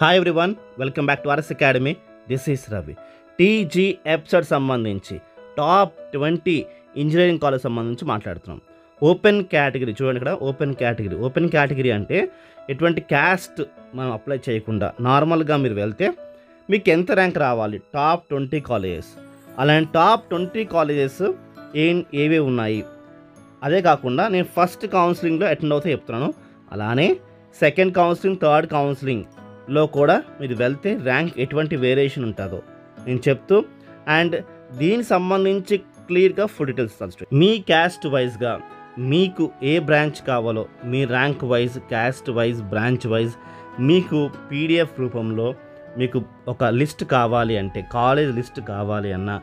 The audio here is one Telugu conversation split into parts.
Hi everyone, welcome back to RS academy. This is Ravi. TG EAPCET సంబంధించి టాప్ 20 ఇంజనీరింగ్ కాలేజ్ సంబంధించి మాట్లాడుతున్నాం. ఓపెన్ కేటగిరీ చూడండి, ఇక్కడ ఓపెన్ కేటగిరీ అంటే ఎటువంటి క్యాస్ట్ మనం అప్లై చేయకుండా నార్మల్గా మీరు వెళ్తే మీకు ఎంత ర్యాంక్ రావాలి, టాప్ 20 కాలేజెస్. అలాంటి టాప్ 20 కాలేజెస్ ఏవే ఉన్నాయి. అదే కాకుండా నేను ఫస్ట్ కౌన్సిలింగ్లో అటెండ్ అవుతే చెప్తున్నాను. అలానే సెకండ్ కౌన్సిలింగ్, థర్డ్ కౌన్సిలింగ్లో కూడా మీరు వెళ్తే ర్యాంక్ ఎటువంటి వేరియేషన్ ఉంటుందో నేను చెప్తూ, అండ్ దీనికి సంబంధించి క్లియర్గా ఫుల్ డీటెయిల్స్ ఇస్తాను. మీ క్యాస్ట్ వైజ్గా మీకు ఏ బ్రాంచ్ కావాలో, మీ rank wise, caste wise, branch wise మీకు పీడిఎఫ్ రూపంలో మీకు ఒక లిస్ట్ కావాలి అంటే, కాలేజ్ లిస్ట్ కావాలి అన్నా,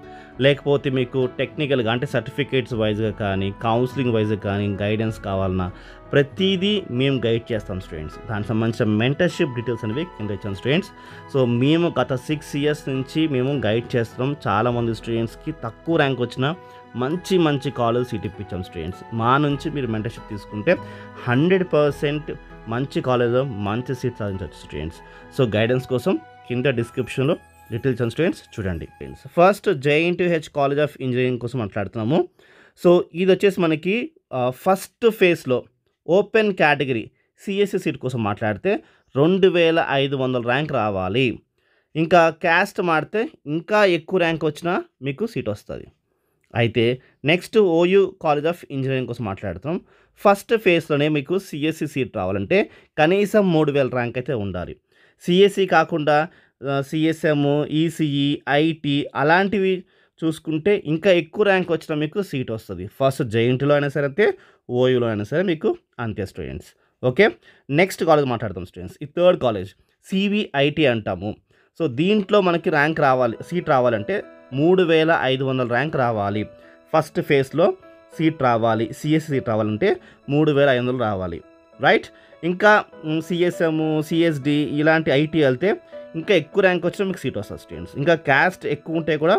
లేకపోతే మీకు టెక్నికల్గా అంటే సర్టిఫికేట్స్ వైజ్గా కానీ, కౌన్సిలింగ్ వైజ్గా కానీ గైడెన్స్ కావాలన్నా ప్రతిదీ మేము గైడ్ చేస్తాం స్టూడెంట్స్. దానికి సంబంధించిన మెంటర్షిప్ డీటెయిల్స్ అనేవి కింద ఇచ్చాం స్టూడెంట్స్. సో మేము గత 6 years నుంచి మేము గైడ్ చేస్తున్నాం. చాలామంది స్టూడెంట్స్కి తక్కువ ర్యాంక్ వచ్చిన మంచి కాలేజ్ సీట్ ఇప్పించాం స్టూడెంట్స్. మా నుంచి మీరు మెంటర్షిప్ తీసుకుంటే 100% మంచి కాలేజ్లో మంచి సీట్ సాధించవచ్చు స్టూడెంట్స్. సో గైడెన్స్ కోసం కింద డిస్క్రిప్షన్లో డీటెయిల్స్ అండ్ స్టూడెంట్స్ చూడండి. First JNTH college of engineering కోసం మాట్లాడుతున్నాము. సో ఇది వచ్చేసి మనకి ఫస్ట్ ఫేజ్లో ఓపెన్ కేటగిరీ సిఎస్సి సీట్ కోసం మాట్లాడితే 2500 ర్యాంక్ రావాలి. ఇంకా క్యాస్ట్ మారితే ఇంకా ఎక్కువ ర్యాంక్ వచ్చినా మీకు సీట్ వస్తుంది. అయితే next OU college of engineering కోసం మాట్లాడుతాం. ఫస్ట్ ఫేజ్లోనే మీకు సిఎస్సి సీట్ రావాలంటే కనీసం 3000 ర్యాంక్ అయితే ఉండాలి. సిఎస్సి కాకుండా CSM, ECE, IT అలాంటివి చూసుకుంటే ఇంకా ఎక్కువ ర్యాంక్ వచ్చినా మీకు సీట్ వస్తుంది. ఫస్ట్ JNTలో అయినా సరే అంతే, OUలో అయినా సరే మీకు అంతే స్టూడెంట్స్. ఓకే, నెక్స్ట్ కాలేజ్ మాట్లాడతాం స్టూడెంట్స్. ఈ థర్డ్ కాలేజ్ CVIT అంటాము. సో దీంట్లో మనకి ర్యాంక్ రావాలి, సీట్ రావాలంటే 3500 ర్యాంక్ రావాలి. ఫస్ట్ ఫేజ్లో సీట్ రావాలి, సిఎస్సి సీట్ రావాలంటే 3500 రావాలి, రైట్. ఇంకా CSM, CSD ఇలాంటి IT వెళ్తే ఇంకా ఎక్కువ ర్యాంక్ వచ్చినా మీకు సీట్ వస్తుంది స్టూడెంట్స్. ఇంకా క్యాస్ట్ ఎక్కువ ఉంటే కూడా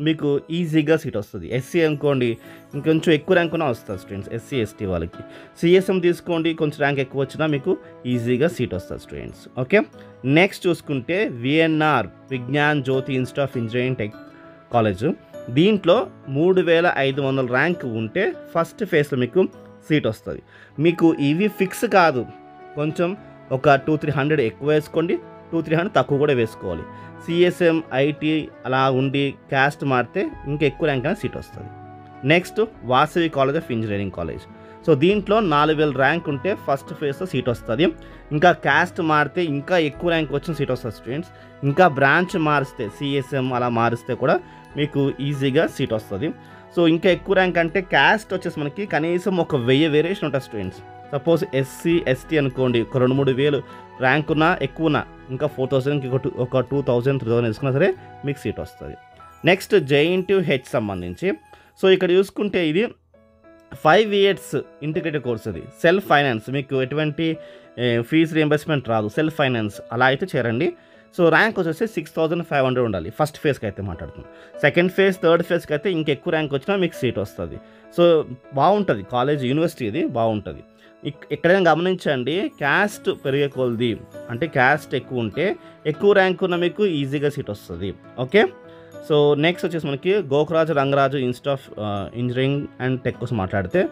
మీకు ఈజీగా సీట్ వస్తుంది. SC అనుకోండి, ఇంకొంచెం ఎక్కువ ర్యాంక్ ఉన్నా వస్తుంది స్టూడెంట్స్, SC ST వాళ్ళకి. CSM తీసుకోండి, కొంచెం ర్యాంక్ ఎక్కువ వచ్చినా మీకు ఈజీగా సీట్ వస్తుంది స్టూడెంట్స్. ఓకే, నెక్స్ట్ చూసుకుంటే VNR Vignan Jyothi institute of engineering tech college. దీంట్లో 3500 ర్యాంక్ ఉంటే ఫస్ట్ ఫేజ్లో మీకు సీట్ వస్తుంది. మీకు ఇవి ఫిక్స్ కాదు, కొంచెం ఒక 200-300 ఎక్కువ వేసుకోండి, 200-300 తక్కువ కూడా వేసుకోవాలి. CSM, IT అలా ఉండి క్యాస్ట్ మారితే ఇంకా ఎక్కువ ర్యాంక్ అయినా సీట్ వస్తుంది. Next Vasavi college of engineering college. So దీంట్లో 4000 ర్యాంక్ ఉంటే ఫస్ట్ ఫేజ్లో సీట్ వస్తుంది. ఇంకా క్యాస్ట్ మారితే ఇంకా ఎక్కువ ర్యాంక్ వచ్చిన సీట్ వస్తుంది స్టూడెంట్స్. ఇంకా బ్రాంచ్ మారిస్తే CSM అలా మారిస్తే కూడా మీకు ఈజీగా సీట్ వస్తుంది. సో ఇంకా ఎక్కువ ర్యాంక్ అంటే క్యాస్ట్ వచ్చేసి మనకి కనీసం ఒక 1000 వేరియేషన్ ఉంటుంది స్టూడెంట్స్. సపోజ్ SC ST అనుకోండి, ఒక 2-3 ర్యాంక్ ఉన్నా ఎక్కువ ఉన్నా ఇంకా 4000కి ఒక 2000-3000 వేసుకున్నా సరే మీకు సీట్ వస్తుంది. నెక్స్ట్ JNTH సంబంధించి, సో ఇక్కడ చూసుకుంటే ఇది 5 years ఇంటిగ్రేటెడ్ కోర్స్. అది సెల్ఫ్ ఫైనాన్స్, మీకు ఎటువంటి ఫీజు రియంబర్స్మెంట్ రాదు, సెల్ఫ్ ఫైనాన్స్. అలా అయితే చేరండి. సో ర్యాంక్ వచ్చేసి 6500 ఉండాలి ఫస్ట్ ఫేజ్కి అయితే మాట్లాడుతున్నాం. సెకండ్ ఫేజ్, థర్డ్ ఫేజ్కి అయితే ఇంకెక్కువ ర్యాంక్ వచ్చినా మీకు సీట్ వస్తుంది. సో బాగుంటుంది కాలేజ్, యూనివర్సిటీ ఇది బాగుంటుంది. ఎక్కడైనా గమనించండి, క్యాస్ట్ పెరిగే కొలది అంటే క్యాస్ట్ ఎక్కువ ఉంటే ఎక్కువ ర్యాంక్ ఉన్న మీకు ఈజీగా సీట్ వస్తుంది. ఓకే, సో నెక్స్ట్ వచ్చేసి మనకి Gokaraju Rangaraju institute of engineering and tech కోసం మాట్లాడితే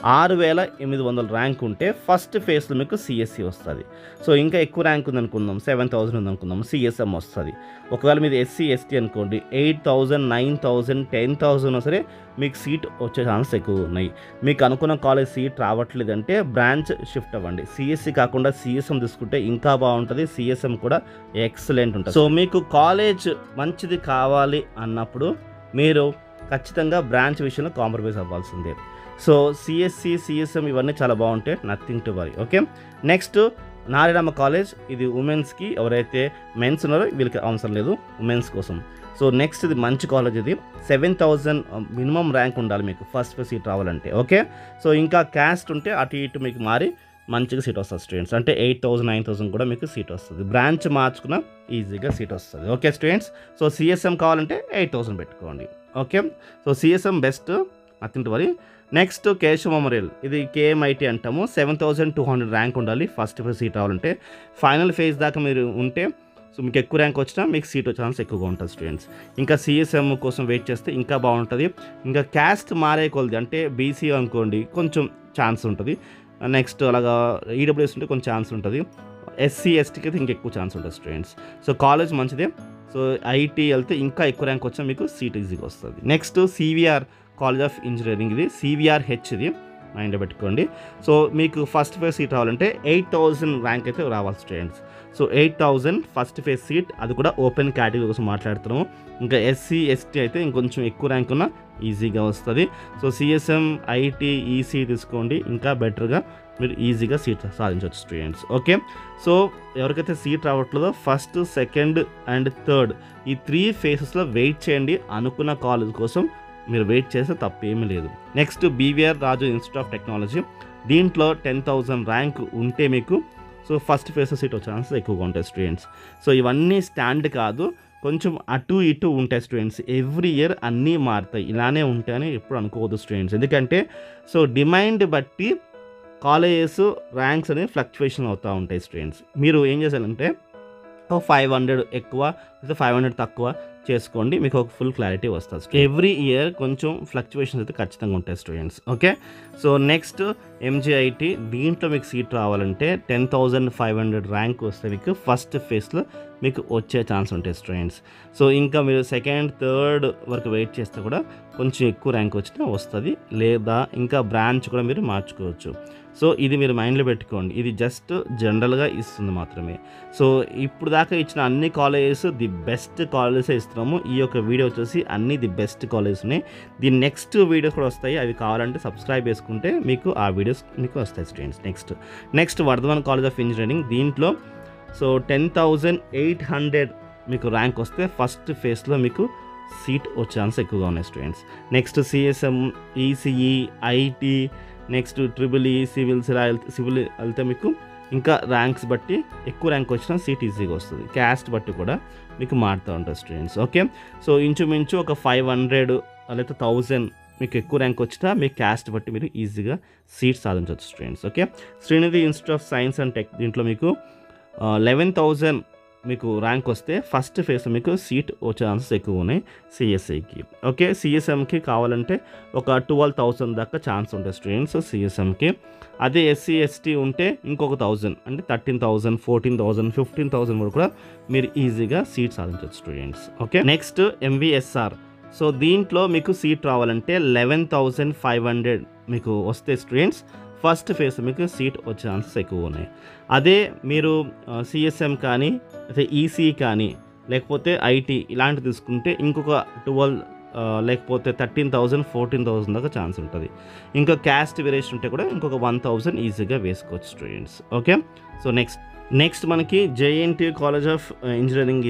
6800 ర్యాంక్ ఉంటే ఫస్ట్ ఫేజ్లో మీకు CSC వస్తుంది. సో ఇంకా ఎక్కువ ర్యాంక్ ఉందనుకుందాం, 7000 ఉందనుకుందాం, CSM వస్తుంది. ఒకవేళ మీరు SC ST అనుకోండి, 8000, 9000, 10000 సరే మీకు సీట్ వచ్చే ఛాన్స్ ఎక్కువ ఉన్నాయి. మీకు అనుకున్న కాలేజ్ సీట్ రావట్లేదంటే బ్రాంచ్ షిఫ్ట్ అవ్వండి. CSC కాకుండా CSM తీసుకుంటే ఇంకా బాగుంటుంది, CSM కూడా ఎక్సలెంట్ ఉంటుంది. సో మీకు కాలేజ్ మంచిది కావాలి అన్నప్పుడు మీరు ఖచ్చితంగా బ్రాంచ్ విషయంలో కాంప్రమైజ్ అవ్వాల్సిందే. సో CSC, CSM ఇవన్నీ చాలా బాగుంటాయి, nothing to worry. Okay, next Narayanamma college. ఇది ఉమెన్స్కి, ఎవరైతే మెన్స్ ఉన్నారో వీళ్ళకి అవసరం లేదు, ఉమెన్స్ కోసం. సో నెక్స్ట్ ఇది మంచి కాలేజ్. ఇది 7000 మినిమం ర్యాంక్ ఉండాలి మీకు ఫస్ట్ ఫేజ్ సీట్ రావాలంటే. ఓకే, సో ఇంకా క్యాస్ట్ ఉంటే అటు ఇటు మీకు మారి మంచిగా సీట్ వస్తుంది స్టూడెంట్స్. అంటే 8000, 9000 కూడా మీకు సీట్ వస్తుంది. బ్రాంచ్ మార్చుకున్న ఈజీగా సీట్ వస్తుంది. ఓకే స్టూడెంట్స్, సో CSM కావాలంటే 8000 పెట్టుకోండి. Okay, so CSM best, nothing to worry. Next Keshava memorial, ఇది KMIT అంటాము. 7200 ర్యాంక్ ఉండాలి ఫస్ట్ ఫేజ్ సీట్ రావాలంటే. ఫైనల్ ఫేజ్ దాకా మీరు ఉంటే సో మీకు ఎక్కువ ర్యాంక్ వచ్చినా మీకు సీట్ వచ్చే ఛాన్స్ ఎక్కువగా ఉంటుంది స్టూడెంట్స్. ఇంకా సిఎస్ఎం కోసం వెయిట్ చేస్తే ఇంకా బాగుంటుంది. ఇంకా క్యాస్ట్ మారే కొలది అంటే బీసీ అనుకోండి కొంచెం ఛాన్స్ ఉంటుంది. నెక్స్ట్ అలాగా ఈడబ్ల్యూఎస్ ఉంటే కొంచెం ఛాన్స్ ఉంటుంది. ఎస్సీ ఎస్టీకి అయితే ఇంకా ఎక్కువ ఛాన్స్ ఉంటుంది స్టూడెంట్స్. సో కాలేజ్ మంచిదే. సో ఐటీ వెళ్తే ఇంకా ఎక్కువ ర్యాంక్ వచ్చినా మీకు సీట్ ఈజీగా వస్తుంది. Next CVR college of engineering, ఇది సివిఆర్హెచ్, ఇది మైండ్లో పెట్టుకోండి. సో మీకు ఫస్ట్ ఫేజ్ సీట్ రావాలంటే 8,000 ర్యాంక్ అయితే రావాలి students. So 8,000 first phase seat, అది కూడా ఓపెన్ కేటగిరీ కోసం మాట్లాడుతున్నాము. ఇంకా ఎస్సీ ఎస్టీ అయితే ఇంకొంచెం ఎక్కువ ర్యాంక్ ఉన్న ఈజీగా వస్తుంది. సో సిఎస్ఎం ఐటీ ఈసీ తీసుకోండి, ఇంకా బెటర్గా మీరు ఈజీగా సీట్ సాధించవచ్చు స్టూడెంట్స్. ఓకే, సో ఎవరికైతే సీట్ రావట్లేదో ఫస్ట్, సెకండ్ అండ్ థర్డ్ ఈ 3 ఫేసెస్లో వెయిట్ చేయండి. అనుకున్న కాలేజ్ కోసం మీరు వెయిట్ చేస్తే తప్పేమీ లేదు. Next BVR Raju institute of technology, దీంట్లో 10,000 ర్యాంక్ ఉంటే మీకు సో ఫస్ట్ ఫేస్ సీట్ వచ్చే ఛాన్సెస్ ఎక్కువగా ఉంటాయి స్టూడెంట్స్. సో ఇవన్నీ స్టాండ్ కాదు, కొంచెం అటు ఇటు ఉంటాయి స్టూడెంట్స్. ఎవ్రీ ఇయర్ అన్నీ మారుతాయి, ఇలానే ఉంటాయని ఎప్పుడు అనుకోవద్దు స్టూడెంట్స్. ఎందుకంటే సో డిమాండ్ బట్టి కాలేజెస్ ర్యాంక్స్ అనేవి ఫ్లక్చువేషన్ అవుతూ ఉంటాయి స్టూడెంట్స్. మీరు ఏం చేశారంటే 500 ఎక్కువ లేదా 500 తక్కువ చేసుకోండి, మీకు ఒక ఫుల్ క్లారిటీ వస్తుంది. ఎవ్రీ ఇయర్ కొంచెం ఫ్లక్చువేషన్స్ అయితే ఖచ్చితంగా ఉంటాయి స్టూడెంట్స్. ఓకే, సో నెక్స్ట్ ఎంజీఐటీ, దీంట్లో మీకు సీట్ రావాలంటే 10,500 ర్యాంక్ వస్తే మీకు ఫస్ట్ ఫేజ్లో మీకు వచ్చే ఛాన్స్ ఉంటాయి స్టూడెంట్స్. సో ఇంకా మీరు సెకండ్ థర్డ్ వరకు వెయిట్ చేస్తే కూడా కొంచెం ఎక్కువ ర్యాంక్ వచ్చినా వస్తుంది, లేదా ఇంకా బ్రాంచ్ కూడా మీరు మార్చుకోవచ్చు. సో ఇది మీరు మైండ్లో పెట్టుకోండి, ఇది జస్ట్ జనరల్గా ఇస్తుంది మాత్రమే. సో ఇప్పుడు దాకా ఇచ్చిన అన్ని కాలేజెస్ ది బెస్ట్ కాలేజెస్ ఇస్తున్నాము. ఈ యొక్క వీడియో వచ్చేసి అన్ని ది బెస్ట్ కాలేజెస్ ఉన్నాయి. ది నెక్స్ట్ వీడియోస్ కూడా వస్తాయి, అవి కావాలంటే సబ్స్క్రైబ్ చేసుకుంటే మీకు ఆ వీడియోస్ మీకు వస్తాయి students. Next Vardhaman college of engineering, దీంట్లో సో 10,800 మీకు ర్యాంక్ వస్తే ఫస్ట్ ఫేజ్లో మీకు సీట్ వచ్చే ఛాన్స్ ఎక్కువగా ఉన్నాయి students. Next CSM, ECE, IT, next triple E, civil వెళ్తే మీకు ఇంకా ర్యాంక్స్ బట్టి ఎక్కువ ర్యాంక్ వచ్చినా సీట్ ఈజీగా వస్తుంది. క్యాస్ట్ బట్టి కూడా మీకు మారుతూ ఉంటుంది స్టూడెంట్స్. ఓకే, సో ఇంచుమించు ఒక 500 లేదా 1000 మీకు ఎక్కువ ర్యాంక్ వచ్చినా మీ క్యాస్ట్ బట్టి మీరు ఈజీగా సీట్ సాధించవచ్చు students. Okay, Srinidhi institute of science and tech, దీంట్లో మీకు 11,000 మీకు ర్యాంక్ వస్తే ఫస్ట్ ఫేజ్ మీకు సీట్ వచ్చే ఛాన్సెస్ ఎక్కువ ఉన్నాయి సిఎస్ఐకి. ఓకే, సిఎస్ఎంకి కావాలంటే ఒక 12,000 దాకా ఛాన్స్ ఉంటాయి స్టూడెంట్స్ సిఎస్ఎంకి. అదే ఎస్సీ ఎస్టీ ఉంటే ఇంకొక 1000 అంటే 13,000, 14,000, 15,000 వరకు కూడా మీరు ఈజీగా సీట్ సాధించవచ్చు students. Okay, next MVSR, so దీంట్లో మీకు సీట్ రావాలంటే 11,500 మీకు వస్తే స్టూడెంట్స్ ఫస్ట్ ఫేజ్ మీకు సీట్ వచ్చే ఛాన్సెస్ ఎక్కువ ఉన్నాయి. అదే మీరు సిఎస్ఎం కానీ అయితే ఈసీ కానీ లేకపోతే ఐటీ ఇలాంటివి తీసుకుంటే ఇంకొక 12 లేకపోతే 13,000, 14,000 దాకా ఛాన్స్ ఉంటుంది. ఇంకా క్యాస్ట్ వేరియేషన్ ఉంటే కూడా ఇంకొక 1,000 ఈజీగా వేసుకోవచ్చు స్టూడెంట్స్. ఓకే, సో నెక్స్ట్ మనకి జేఎన్టీ కాలేజ్ ఆఫ్ ఇంజనీరింగ్,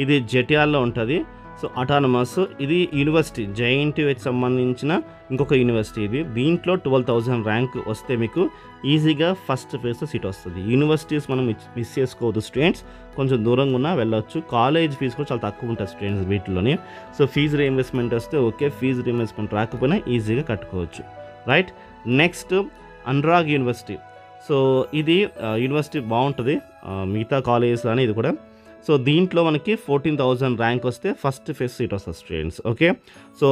ఇది జటియాల్లో ఉంటుంది. సో అటానమస్, ఇది యూనివర్సిటీ, జేఎన్టీకి సంబంధించిన ఇంకొక యూనివర్సిటీ ఇది. దీంట్లో 12,000 ర్యాంక్ వస్తే మీకు ఈజీగా ఫస్ట్ ఫేజ్లో సీట్ వస్తుంది. యూనివర్సిటీస్ మనం మిస్ చేసుకోవద్దు స్టూడెంట్స్, కొంచెం దూరంగా ఉన్నా వెళ్ళొచ్చు. కాలేజ్ ఫీజు కూడా చాలా తక్కువ ఉంటుంది స్టూడెంట్స్ వీటిలోని. సో ఫీజు రీఇంబర్స్మెంట్ వస్తే ఓకే, ఫీజు రీఇంబర్స్మెంట్ రాకపోయినా ఈజీగా కట్టుకోవచ్చు. Right, next Anurag university, so ఇది యూనివర్సిటీ బాగుంటుంది మిగతా కాలేజెస్లోనే ఇది కూడా. సో దీంట్లో మనకి 14,000 ర్యాంక్ వస్తే ఫస్ట్ ఫేజ్ సీట్ వస్తుంది స్టూడెంట్స్. ఓకే, సో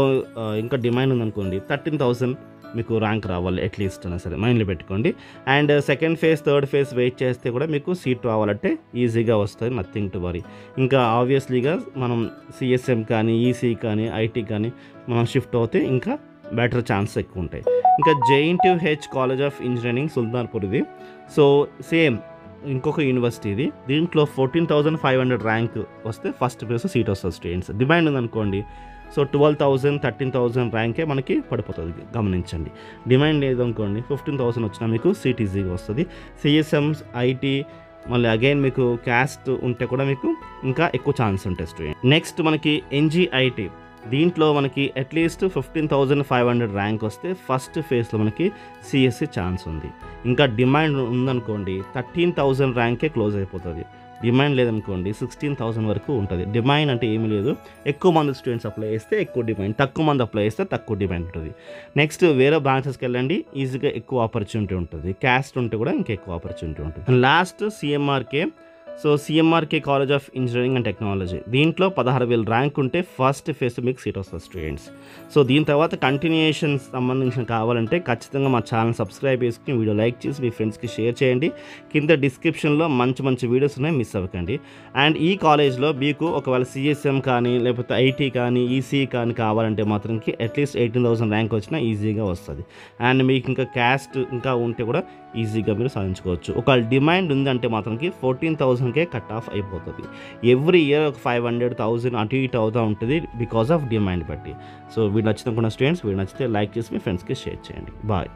ఇంకా డిమాండ్ ఉందనుకోండి 13,000 మీకు ర్యాంక్ రావాలి అట్లీస్ట్ అయినా సరే, మైండ్లో పెట్టుకోండి. And second phase third phase wait చేస్తే కూడా మీకు సీట్ రావాలంటే ఈజీగా వస్తుంది, నథింగ్ టు వరీ. ఇంకా ఆబ్వియస్లీగా మనం సిఎస్ఎం కానీ ఈసీ కానీ ఐటీ కానీ మనం షిఫ్ట్ అవుతే ఇంకా బెటర్ ఛాన్స్ ఎక్కువ ఉంటాయి. ఇంకా JNTH college of engineering Sultanpur, ఇది సో సేమ్ ఇంకొక యూనివర్సిటీ ఇది. దీంట్లో 14,500 ర్యాంక్ వస్తే ఫస్ట్ ఫేజ్ సీట్ వస్తుంది స్టూడెంట్స్. డిమాండ్ ఉందనుకోండి సో 12,000, 13,000 ర్యాంకే మనకి పడిపోతుంది, గమనించండి. డిమాండ్ లేదనుకోండి 15,000 వచ్చినా మీకు సీట్ ఈజీగా వస్తుంది. సిఎస్ఎంస్, ఐటీ, మళ్ళీ అగైన్ మీకు క్యాస్ట్ ఉంటే కూడా మీకు ఇంకా ఎక్కువ ఛాన్స్ ఉంటాయి స్టూడెంట్. నెక్స్ట్ మనకి ఎన్జీఐటీ, దీంట్లో మనకి అట్లీస్ట్ 15,500 ర్యాంక్ వస్తే ఫస్ట్ ఫేజ్లో మనకి సిఎస్సి ఛాన్స్ ఉంది. ఇంకా డిమాండ్ ఉందనుకోండి 13,000 ర్యాంకే క్లోజ్ అయిపోతుంది. డిమాండ్ లేదనుకోండి 16,000 వరకు ఉంటుంది. డిమాండ్ అంటే ఏమీ లేదు, ఎక్కువ మంది స్టూడెంట్స్ అప్లై చేస్తే ఎక్కువ డిమాండ్, తక్కువ మంది అప్లై చేస్తే తక్కువ డిమాండ్ ఉంటుంది. నెక్స్ట్ వేరే బ్రాంచెస్కి వెళ్ళండి, ఈజీగా ఎక్కువ ఆపర్చునిటీ ఉంటుంది. క్యాస్ట్ ఉంటే కూడా ఇంకా ఎక్కువ ఆపర్చునిటీ ఉంటుంది. లాస్ట్ సిఎంఆర్కే, సో సిఎంఆర్కే college of engineering and technology, దీంట్లో 16,000 ర్యాంక్ ఉంటే ఫస్ట్ ఫేజ్ మీకు సీట్ వస్తుంది స్టూడెంట్స్. సో దీని తర్వాత కంటిన్యూయేషన్ సంబంధించిన కావాలంటే ఖచ్చితంగా మా ఛానల్ సబ్స్క్రైబ్ చేసుకుని వీడియో లైక్ చేసి మీ ఫ్రెండ్స్కి షేర్ చేయండి. కింద డిస్క్రిప్షన్లో మంచి మంచి వీడియోస్ ఉన్నాయి, మిస్ అవ్వకండి. అండ్ ఈ కాలేజ్లో మీకు ఒకవేళ సిఎస్ఎం కానీ లేకపోతే ఐటీ కానీ ఈసీ కానీ కావాలంటే మాత్రంకి అట్లీస్ట్ 18,000 ర్యాంక్ వచ్చినా ఈజీగా వస్తుంది. అండ్ మీకు ఇంకా క్యాస్ట్ ఇంకా ఉంటే కూడా ఈజీగా మీరు సాధించుకోవచ్చు. ఒక డిమాండ్ ఉందంటే మాత్రంకి 14,000కే కట్ ఆఫ్ అయిపోతుంది. ఎవ్రీ ఇయర్ ఒక 500,000 అటు ఇటు అవుతూ ఉంటుంది బికాస్ ఆఫ్ డిమాండ్ బట్టి. సో వీడు నచ్చితే స్టూడెంట్స్, వీడు నచ్చితే లైక్ చేసి మీ ఫ్రెండ్స్కి షేర్ చేయండి. బాయ్.